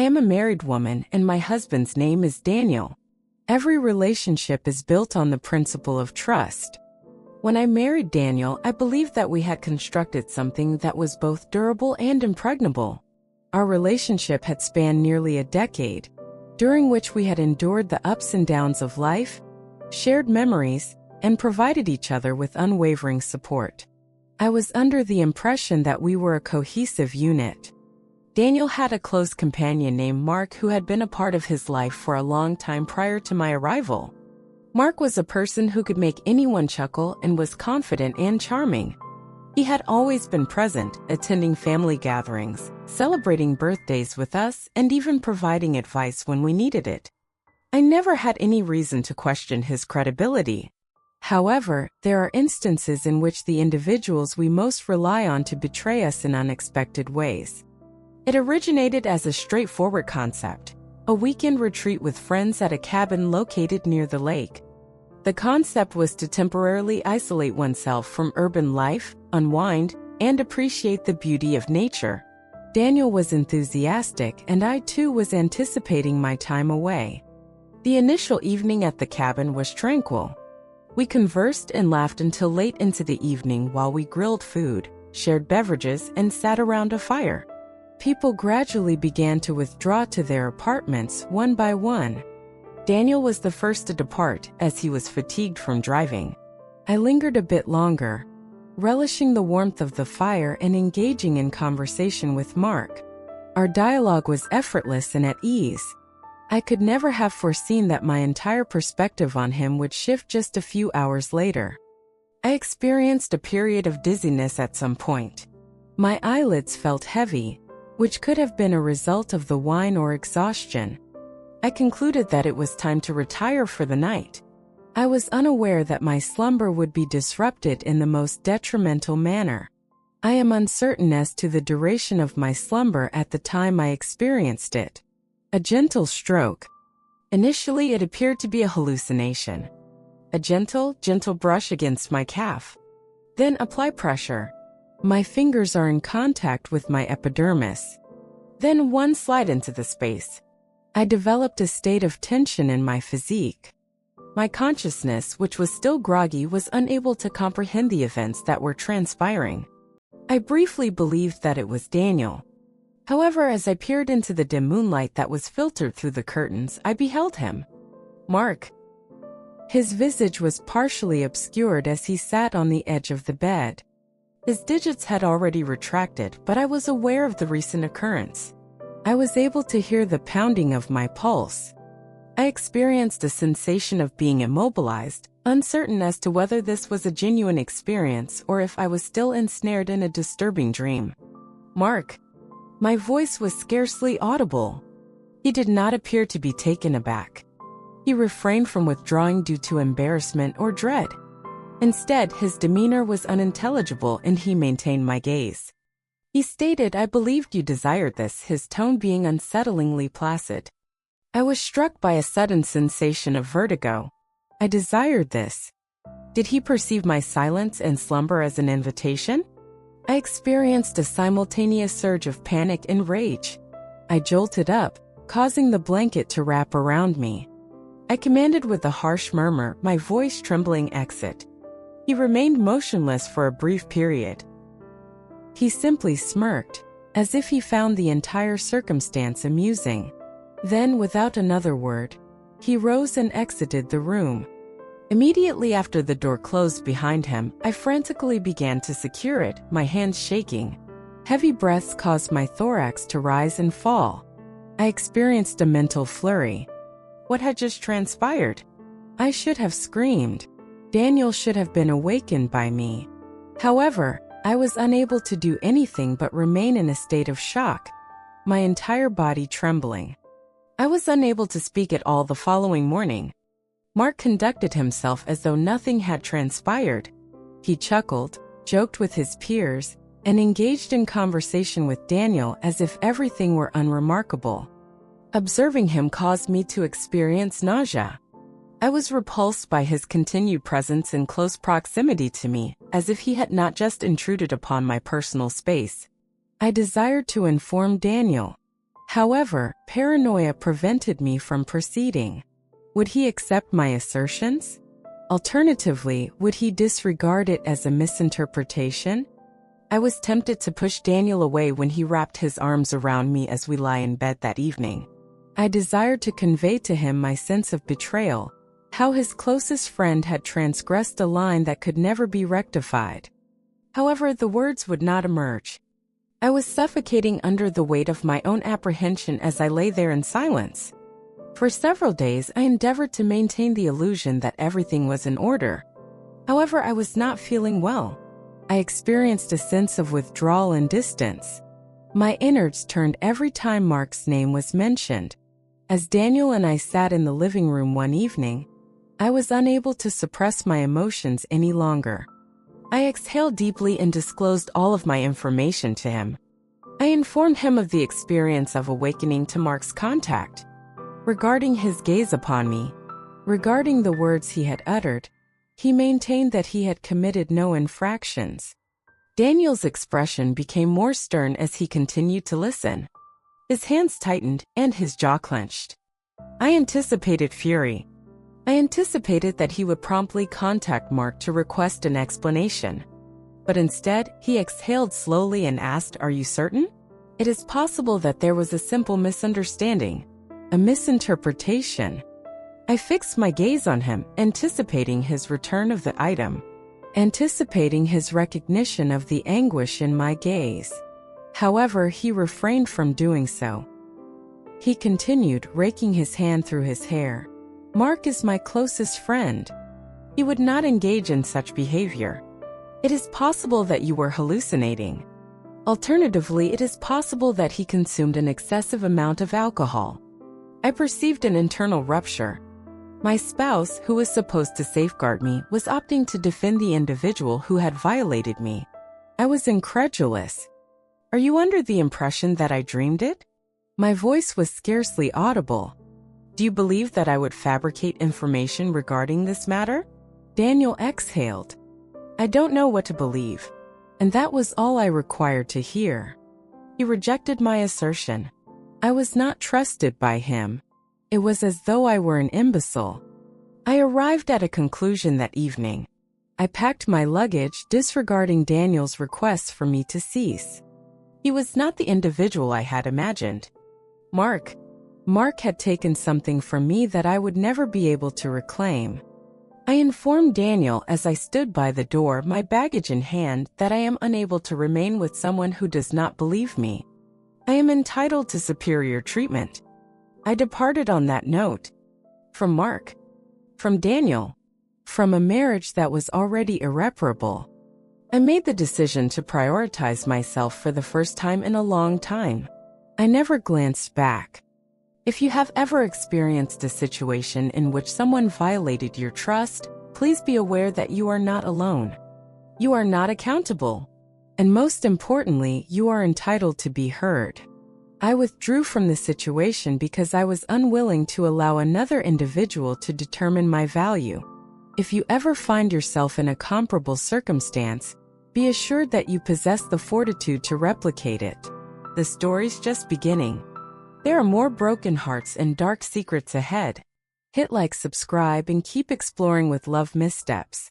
am a married woman and my husband's name is Daniel. Every relationship is built on the principle of trust. When I married Daniel, I believed that we had constructed something that was both durable and impregnable. Our relationship had spanned nearly a decade, during which we had endured the ups and downs of life, shared memories, and provided each other with unwavering support. I was under the impression that we were a cohesive unit. Daniel had a close companion named Mark who had been a part of his life for a long time prior to my arrival. Mark was a person who could make anyone chuckle and was confident and charming. He had always been present, attending family gatherings, celebrating birthdays with us, and even providing advice when we needed it. I never had any reason to question his credibility. However, there are instances in which the individuals we most rely on to betray us in unexpected ways. It originated as a straightforward concept, a weekend retreat with friends at a cabin located near the lake. The concept was to temporarily isolate oneself from urban life, unwind, and appreciate the beauty of nature. Daniel was enthusiastic, and I too was anticipating my time away. The initial evening at the cabin was tranquil. We conversed and laughed until late into the evening while we grilled food, shared beverages, and sat around a fire. People gradually began to withdraw to their apartments one by one. Daniel was the first to depart as he was fatigued from driving. I lingered a bit longer, relishing the warmth of the fire and engaging in conversation with Mark. Our dialogue was effortless and at ease. I could never have foreseen that my entire perspective on him would shift just a few hours later. I experienced a period of dizziness at some point. My eyelids felt heavy, which could have been a result of the wine or exhaustion. I concluded that it was time to retire for the night. I was unaware that my slumber would be disrupted in the most detrimental manner. I am uncertain as to the duration of my slumber at the time I experienced it. A gentle stroke. Initially, it appeared to be a hallucination. A gentle brush against my calf. Then apply pressure. My fingers are in contact with my epidermis. Then one slide into the space. I developed a state of tension in my physique. My consciousness, which was still groggy, was unable to comprehend the events that were transpiring. I briefly believed that it was Daniel. However, as I peered into the dim moonlight that was filtered through the curtains, I beheld him. Mark. His visage was partially obscured as he sat on the edge of the bed. His digits had already retracted, but I was aware of the recent occurrence. I was able to hear the pounding of my pulse. I experienced a sensation of being immobilized, uncertain as to whether this was a genuine experience or if I was still ensnared in a disturbing dream. Mark. My voice was scarcely audible. He did not appear to be taken aback. He refrained from withdrawing due to embarrassment or dread. Instead, his demeanor was unintelligible and he maintained my gaze. He stated, "I believed you desired this," his tone being unsettlingly placid. I was struck by a sudden sensation of vertigo. I desired this. Did he perceive my silence and slumber as an invitation? I experienced a simultaneous surge of panic and rage. I jolted up, causing the blanket to wrap around me. I commanded with a harsh murmur, my voice trembling, "Exit." He remained motionless for a brief period. He simply smirked, as if he found the entire circumstance amusing. Then, without another word, he rose and exited the room. Immediately after the door closed behind him, I frantically began to secure it, my hands shaking. Heavy breaths caused my thorax to rise and fall. I experienced a mental flurry. What had just transpired? I should have screamed. Daniel should have been awakened by me. However, I was unable to do anything but remain in a state of shock, my entire body trembling. I was unable to speak at all the following morning. Mark conducted himself as though nothing had transpired. He chuckled, joked with his peers, and engaged in conversation with Daniel as if everything were unremarkable. Observing him caused me to experience nausea. I was repulsed by his continued presence in close proximity to me, as if he had not just intruded upon my personal space. I desired to inform Daniel. However, paranoia prevented me from proceeding. Would he accept my assertions? Alternatively, would he disregard it as a misinterpretation? I was tempted to push Daniel away when he wrapped his arms around me as we lie in bed that evening. I desired to convey to him my sense of betrayal, how his closest friend had transgressed a line that could never be rectified. However, the words would not emerge. I was suffocating under the weight of my own apprehension as I lay there in silence. For several days, I endeavored to maintain the illusion that everything was in order. However, I was not feeling well. I experienced a sense of withdrawal and distance. My innards turned every time Mark's name was mentioned. As Daniel and I sat in the living room one evening, I was unable to suppress my emotions any longer. I exhaled deeply and disclosed all of my information to him. I informed him of the experience of awakening to Mark's contact, regarding his gaze upon me, regarding the words he had uttered. He maintained that he had committed no infractions. Daniel's expression became more stern as he continued to listen. His hands tightened and his jaw clenched. I anticipated fury. I anticipated that he would promptly contact Mark to request an explanation. But instead, he exhaled slowly and asked, "Are you certain?" It is possible that there was a simple misunderstanding, a misinterpretation. I fixed my gaze on him, anticipating his return of the item, anticipating his recognition of the anguish in my gaze. However, he refrained from doing so. He continued, raking his hand through his hair. "Mark is my closest friend. He would not engage in such behavior. It is possible that you were hallucinating. Alternatively, it is possible that he consumed an excessive amount of alcohol." I perceived an internal rupture. My spouse, who was supposed to safeguard me, was opting to defend the individual who had violated me. I was incredulous. "Are you under the impression that I dreamed it?" My voice was scarcely audible. "Do you believe that I would fabricate information regarding this matter?" Daniel exhaled. "I don't know what to believe." And that was all I required to hear. He rejected my assertion. I was not trusted by him. It was as though I were an imbecile. I arrived at a conclusion that evening. I packed my luggage, disregarding Daniel's requests for me to cease. He was not the individual I had imagined. Mark had taken something from me that I would never be able to reclaim. I informed Daniel as I stood by the door, my baggage in hand, that I am unable to remain with someone who does not believe me. I am entitled to superior treatment. I departed on that note. From Mark. From Daniel. From a marriage that was already irreparable. I made the decision to prioritize myself for the first time in a long time. I never glanced back. If you have ever experienced a situation in which someone violated your trust, please be aware that you are not alone. You are not accountable. And most importantly, you are entitled to be heard. I withdrew from the situation because I was unwilling to allow another individual to determine my value. If you ever find yourself in a comparable circumstance, be assured that you possess the fortitude to replicate it. The story's just beginning. There are more broken hearts and dark secrets ahead. Hit like, subscribe, and keep exploring with Love Missteps.